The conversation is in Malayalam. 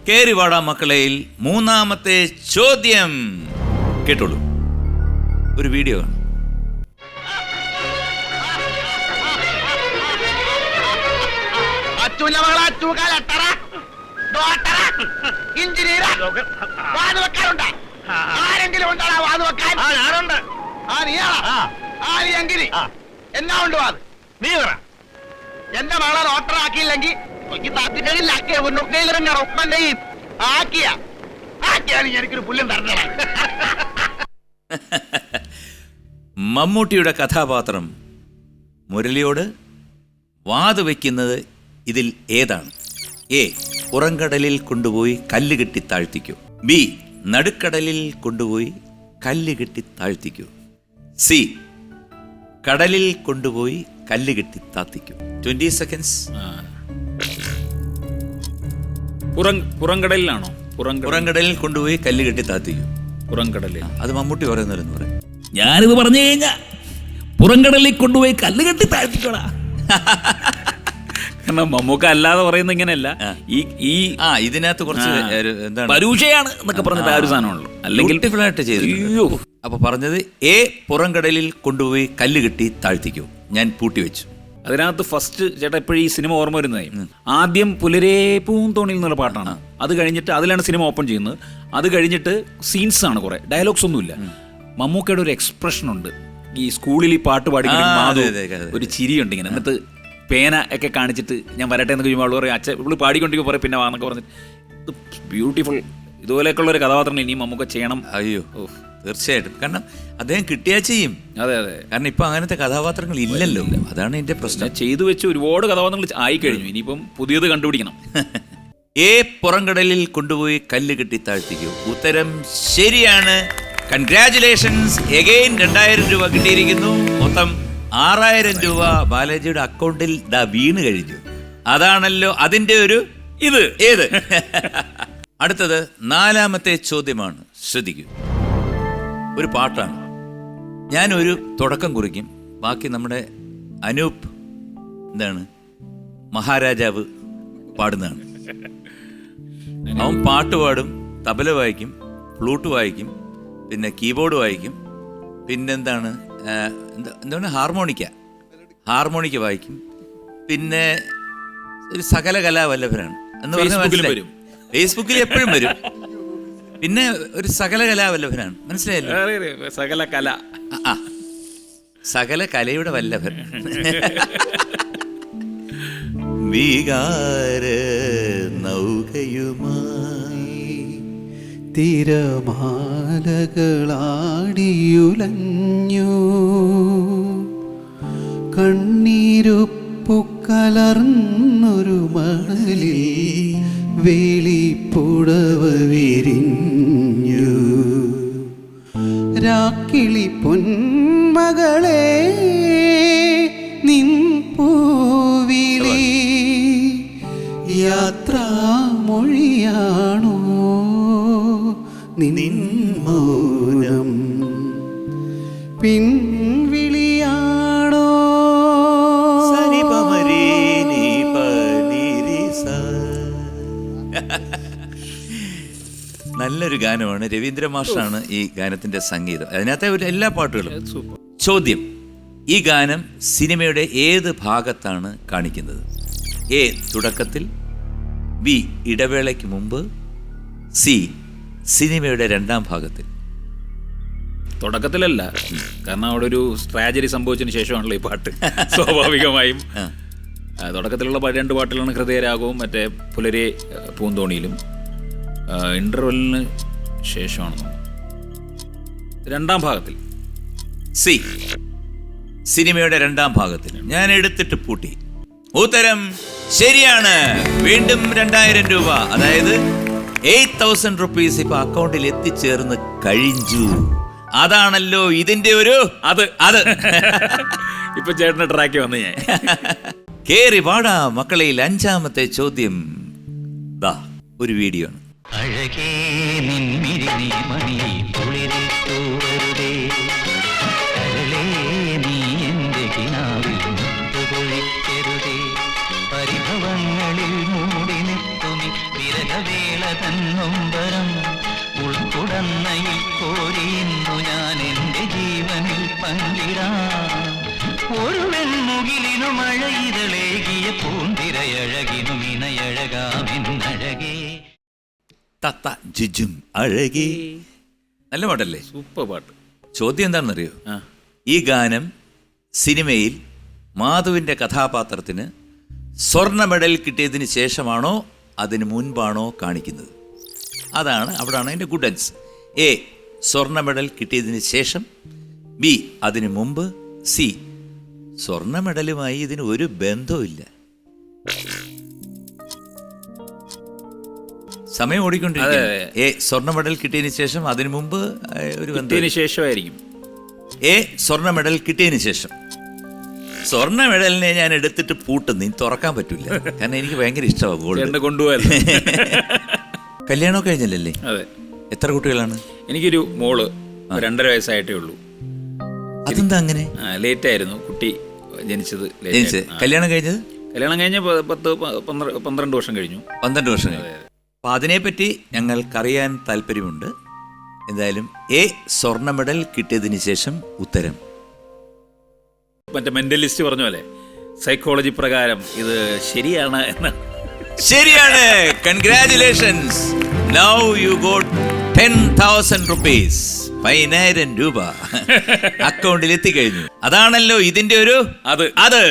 കേറിവാടാ മക്കളയിൽ മൂന്നാമത്തെ ചോദ്യം കേട്ടോളൂ. ഒരു വീഡിയോ കാണും. ആരെങ്കിലും ഉണ്ടാ വാത് വെക്കാൻ? എന്നാ ഉണ്ട് വാത്? നീ പറ. എന്റെ മകളെ ഡോക്ടറാക്കിയില്ലെങ്കിൽ എനിക്കൊരു പുല്ലും തരണ. മമ്മൂട്ടിയുടെ കഥാപാത്രം മുരളിയോട് വാത് വയ്ക്കുന്നത് ഇതിൽ ഏതാണ്? എ. പുറംകടലിൽ കൊണ്ടുപോയി കല്ല് കെട്ടി താഴ്ത്തിക്കൂ. ബി. നടുക്കടലിൽ കൊണ്ടുപോയി കല്ല് കെട്ടി താഴ്ത്തിക്കൂ. സി. കടലിൽ കൊണ്ടുപോയി കല്ല് കെട്ടി താത്തിക്കൂ. 20 സെക്കൻഡ്സ്. പുറംകടലിലാണോ? പുറംകടലിൽ കൊണ്ടുപോയി കല്ല് കെട്ടി താത്തിക്കൂ. പുറംകടലിൽ. അത് മമ്മൂട്ടി പറയുന്നവരെന്ന് പറയാം. ഞാനിത് പറഞ്ഞു കഴിഞ്ഞാ പുറംകടലിൽ കൊണ്ടുപോയി കല്ല് കെട്ടി താഴ്ത്തിക്കോടാ. കാരണം മമ്മൂക്ക അല്ലാതെ പറയുന്ന ഇങ്ങനെയല്ല. ഈ ഇതിനകത്ത് കുറച്ച് എന്താണ് പരൂഷയാണ് എന്നൊക്കെ പറഞ്ഞിട്ട് ആ ഒരു സാധനമുള്ളൂ. അല്ലെങ്കിൽ ചെയ്തു. അപ്പൊ പറഞ്ഞത് എ. പുറംകടലിൽ കൊണ്ടുപോയി കല്ല് കെട്ടി താഴ്ത്തിക്കൂ. ഞാൻ പൂട്ടിവെച്ചു. അതിനകത്ത് ഫസ്റ്റ് ചേട്ടാ എപ്പോഴും ഈ സിനിമ ഓർമ്മ വരുന്നതായി ആദ്യം പുലരേ പൂന്തോണിൽ എന്നുള്ള പാട്ടാണ്. അത് കഴിഞ്ഞിട്ട് അതിലാണ് സിനിമ ഓപ്പൺ ചെയ്യുന്നത്. അത് കഴിഞ്ഞിട്ട് സീൻസ് ആണ്, കുറെ ഡയലോഗ്സ് ഒന്നുമില്ല. മമ്മൂക്കയുടെ ഒരു എക്സ്പ്രഷൻ ഉണ്ട്. ഈ സ്കൂളിൽ ഈ പാട്ട് പാടി ഒരു ചിരിയുണ്ട് ഇങ്ങനെ. എന്നിട്ട് പേന ഒക്കെ കാണിച്ചിട്ട് ഞാൻ വരട്ടെ എന്ന് കഴിയുമ്പോൾ അവൾ പറയും അച്ഛൻ ഇവള് പാടിക്കൊണ്ടിരിക്കും പറയും പിന്നെ വാന്നൊക്കെ പറഞ്ഞിട്ട് ബ്യൂട്ടിഫുൾ. ഇതുപോലെയൊക്കെയുള്ള ഒരു കഥാപാത്രം ഇനിയും നമുക്ക് ചെയ്യണം. അയ്യോ തീർച്ചയായിട്ടും. കാരണം അദ്ദേഹം കിട്ടിയാൽ ചെയ്യും. അതെ അതെ. കാരണം ഇപ്പൊ അങ്ങനത്തെ കഥാപാത്രങ്ങൾ ഇല്ലല്ലോ. അതാണ് എന്റെ പ്രശ്നം. ചെയ്തു വെച്ച് ഒരുപാട് കഥാപാത്രങ്ങൾ ആയിക്കഴിഞ്ഞു. ഇനിയിപ്പം പുതിയത് കണ്ടുപിടിക്കണം. എ. പുറംകടലിൽ കൊണ്ടുപോയി കല്ല് കെട്ടി താഴ്ത്തിക്കൂ. ഉത്തരം ശരിയാണ്. Congratulations again. 2000 രൂപ കിട്ടിയിരിക്കുന്നു. മൊത്തം 6000 രൂപ ബാലാജിയുടെ അക്കൗണ്ടിൽ വീണ് കഴിഞ്ഞു. അതാണല്ലോ അതിന്റെ ഒരു ഇത്. ഏത്? അടുത്തത് 4ാമത്തെ ചോദ്യമാണ്. ശ്രദ്ധിക്കൂ. ഒരു പാട്ടാണ്. ഞാനൊരു തുടക്കം കുറിക്കും. ബാക്കി നമ്മുടെ അനൂപ് മഹാരാജാവ് പാടുന്നതാണ്. അവൻ പാട്ട് പാടും, തബല വായിക്കും, ഫ്ലൂട്ട് വായിക്കും, പിന്നെ കീബോർഡ് വായിക്കും, പിന്നെന്താണ് ഹാർമോണിക്ക വായിക്കും. പിന്നെ ഒരു സകല കലാവല്ലഭനാണ് എന്ന് പറഞ്ഞാൽ ഫേസ്ബുക്കിൽ എപ്പോഴും വരും. പിന്നെ ഒരു സകല കലാവല്ലഭനാണ്. മനസ്സിലായല്ലോ? സകല കലയുടെ വല്ലഭൻ. വികാര നൗകയുമായി തിരമാലകളാടിയുലഞ്ഞു, കണ്ണീരുപ്പു കലർന്നൊരു മണലിൽ വേളിപ്പുടവ വിരിഞ്ഞു. രാക്കിളി പൊന്മകളെ നിൻ പൂവിളി യാത്രാമൊഴിയാണോ നിൻ മൗനം പിൻവിളിയാണോ? നല്ലൊരു ഗാനമാണ്. രവീന്ദ്ര മാഷാണ് ഈ ഗാനത്തിന്റെ സംഗീതം. അതിനകത്തെ എല്ലാ പാട്ടുകളും. ചോദ്യം: ഈ ഗാനം സിനിമയുടെ ഏത് ഭാഗത്താണ് കാണിക്കുന്നത്? എ. തുടക്കത്തിൽ, ബി. ഇടവേളയ്ക്ക് മുമ്പ്, സി. സിനിമയുടെ 2ാം ഭാഗത്തിൽ. തുടക്കത്തിലല്ല, കാരണം അവിടെ ഒരു ട്രാജഡി സംഭവിച്ചതിന് ശേഷമാണല്ലോ ഈ പാട്ട്. സ്വാഭാവികമായും തുടക്കത്തിലുള്ള 2 പാട്ടുകളാണ് ഹൃദയരാഗവും മറ്റേ പുലരെ പൂന്തോണിയിലും. ഇന്റർവെല്ലിന് ശേഷമാണ് 2ാം ഭാഗത്തിൽ. സി. സിനിമയുടെ 2ാം ഭാഗത്തിൽ. ഞാൻ എടുത്തിട്ട് പൂട്ടി. ഉത്തരം ശരിയാണ്. വീണ്ടും 2000 രൂപ, അതായത് 8000 റുപ്പീസ് ഇപ്പൊ അക്കൗണ്ടിൽ എത്തിച്ചേർന്ന് കഴിഞ്ഞു. അതാണല്ലോ ഇതിന്റെ ഒരു അത്. ഇപ്പൊ ചേട്ടന്റെ ട്രാക്ക് വന്നു ഞാൻ. കേറി വാടാ മക്കളയിൽ 5ാമത്തെ ചോദ്യം. ഒരു വീഡിയോ ആണ്. അഴകേ നിൻമിഴിനീ മണി കുളിരിട്ടു വരുതേ, കരളേ നീ എൻ്റെ കിനാവിൽ മുത്തുപൊഴിക്കരുതേ, പരിഭവങ്ങളിൽ മൂടി നിൽക്കുമി വിരഹവേള തന്നൊമ്പരം ഉൾക്കുടന്നയിൽ കോരിയുന്നു ഞാൻ എൻ്റെ ജീവനിൽ പങ്കിടാം. ഒരു വെൺമുകിലിനു മഴയിതളേകിയ പൂന്തിരയഴകിനും ഇണയഴകാമെന്നഴകേ. തത്ത ജിജും അഴകി. നല്ല പാട്ടല്ലേ? സൂപ്പർ പാട്ട്. ചോദ്യം എന്താണെന്നറിയോ? ആ. ഈ ഗാനം സിനിമയിൽ മാധുവിൻ്റെ കഥാപാത്രത്തിന് സ്വർണ്ണ മെഡൽ കിട്ടിയതിന് ശേഷമാണോ അതിന് മുൻപാണോ കാണിക്കുന്നത്? അവിടാണ് അതിൻ്റെ ഗുഡൻസ്. എ സ്വർണ്ണ മെഡൽ കിട്ടിയതിന് ശേഷം, ബി അതിന് മുമ്പ്, സി സ്വർണ്ണ മെഡലുമായി ഇതിന് ഒരു ബന്ധവുമില്ല. സമയം ഓടിക്കൊണ്ടിരിക്കുകയാണ്. എ സ്വർണ്ണ മെഡൽ കിട്ടിയതിന് ശേഷം, അതിനു മുമ്പ് ഒരു കിട്ടിയതിന് ശേഷമായിരിക്കും. എ സ്വർണ്ണ മെഡൽ കിട്ടിയതിന് ശേഷം. സ്വർണ്ണ മെഡലിനെ ഞാൻ എടുത്തിട്ട് പൂട്ടുന്നു, തുറക്കാൻ പറ്റില്ല, കാരണം എനിക്ക് ഭയങ്കര ഇഷ്ടമാണ് ഗോൾഡ്. കൊണ്ടുപോകാൻ. കല്യാണമൊക്കെ കഴിഞ്ഞല്ലേ? അതെ. എത്ര കുട്ടികളാണ്? എനിക്കൊരു മോള് 2.5 വയസ്സായിട്ടേ ഉള്ളൂ. അതെന്താ അങ്ങനെ? ലേറ്റ് ആയിരുന്നു കുട്ടി ജനിച്ചത്. കല്യാണം കഴിഞ്ഞത്? കല്യാണം കഴിഞ്ഞ 12 വർഷം കഴിഞ്ഞു. 12 വർഷം കഴിഞ്ഞു. അപ്പൊ അതിനെപ്പറ്റി ഞങ്ങൾക്കറിയാൻ താല്പര്യമുണ്ട്. എന്തായാലും എ സ്വർണ്ണ മെഡൽ കിട്ടിയതിന് ശേഷം ഉത്തരം. മറ്റേ മെന്റലിസ്റ്റ് പറഞ്ഞ പോലെ സൈക്കോളജി പ്രകാരം ഇത് ശരിയാണ് എന്ന്. ശരിയാണ്. Congratulations. Now you got 10,000 rupees. 10,000 രൂപ അക്കൗണ്ടിൽ എത്തിക്കഴിഞ്ഞു. അതാണല്ലോ ഇതിന്റെ ഒരു അത്